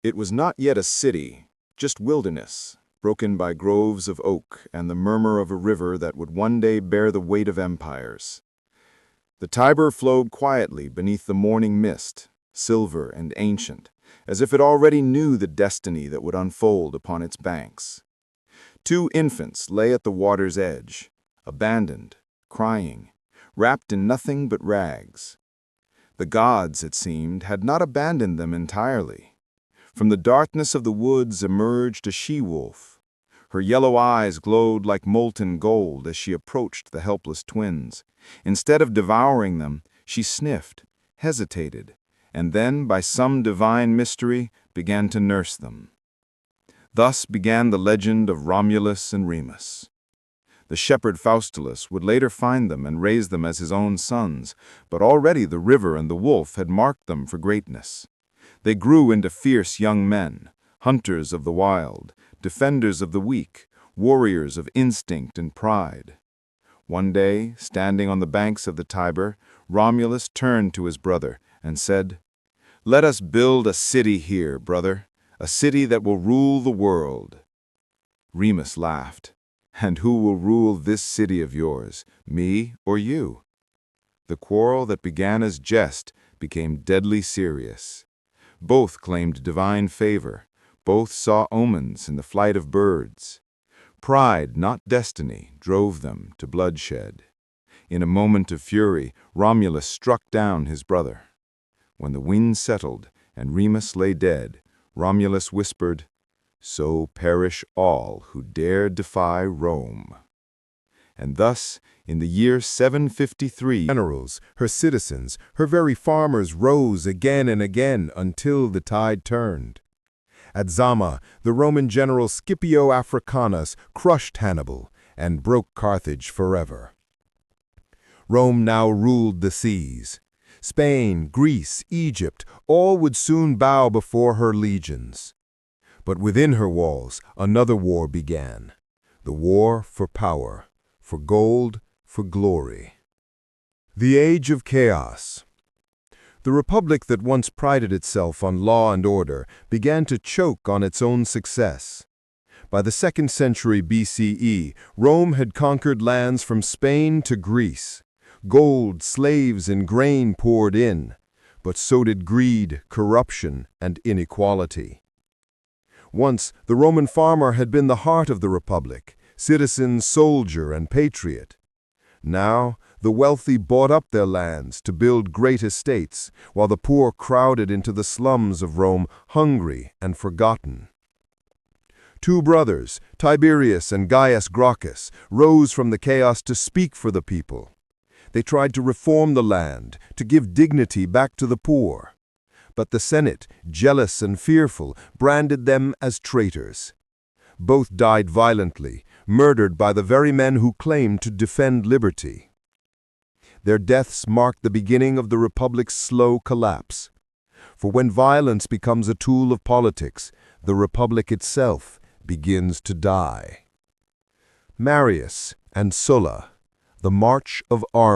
It was not yet a city, just wilderness, broken by groves of oak and the murmur of a river that would one day bear the weight of empires. The Tiber flowed quietly beneath the morning mist, silver and ancient, as if it already knew the destiny that would unfold upon its banks. Two infants lay at the water's edge, abandoned, crying, wrapped in nothing but rags. The gods, it seemed, had not abandoned them entirely. From the darkness of the woods emerged a she-wolf. Her yellow eyes glowed like molten gold as she approached the helpless twins. Instead of devouring them, she sniffed, hesitated, and then, by some divine mystery, began to nurse them. Thus began the legend of Romulus and Remus. The shepherd Faustulus would later find them and raise them as his own sons, but already the river and the wolf had marked them for greatness. They grew into fierce young men, hunters of the wild, defenders of the weak, warriors of instinct and pride. One day, standing on the banks of the Tiber, Romulus turned to his brother and said, "Let us build a city here, brother, a city that will rule the world." Remus laughed. "And who will rule this city of yours, me or you?" The quarrel that began as jest became deadly serious. Both claimed divine favor. Both saw omens in the flight of birds. Pride, not destiny, drove them to bloodshed. In a moment of fury, Romulus struck down his brother. When the wind settled and Remus lay dead, Romulus whispered, "So perish all who dare defy Rome." And thus, in the year 753, generals, her citizens, her very farmers rose again and again until the tide turned. At Zama, the Roman general Scipio Africanus crushed Hannibal and broke Carthage forever. Rome now ruled the seas. Spain, Greece, Egypt, all would soon bow before her legions. But within her walls, another war began. The war for power, for gold, for glory. The Age of Chaos. The republic that once prided itself on law and order began to choke on its own success. By the 2nd century BCE, Rome had conquered lands from Spain to Greece. Gold, slaves, and grain poured in, but so did greed, corruption, and inequality. Once, the Roman farmer had been the heart of the republic, citizen, soldier, and patriot. Now, the wealthy bought up their lands to build great estates, while the poor crowded into the slums of Rome, hungry and forgotten. Two brothers, Tiberius and Gaius Gracchus, rose from the chaos to speak for the people. They tried to reform the land, to give dignity back to the poor. But the Senate, jealous and fearful, branded them as traitors. Both died violently, murdered by the very men who claimed to defend liberty. Their deaths marked the beginning of the republic's slow collapse. For when violence becomes a tool of politics, the republic itself begins to die. Marius and Sulla, the March of Arms.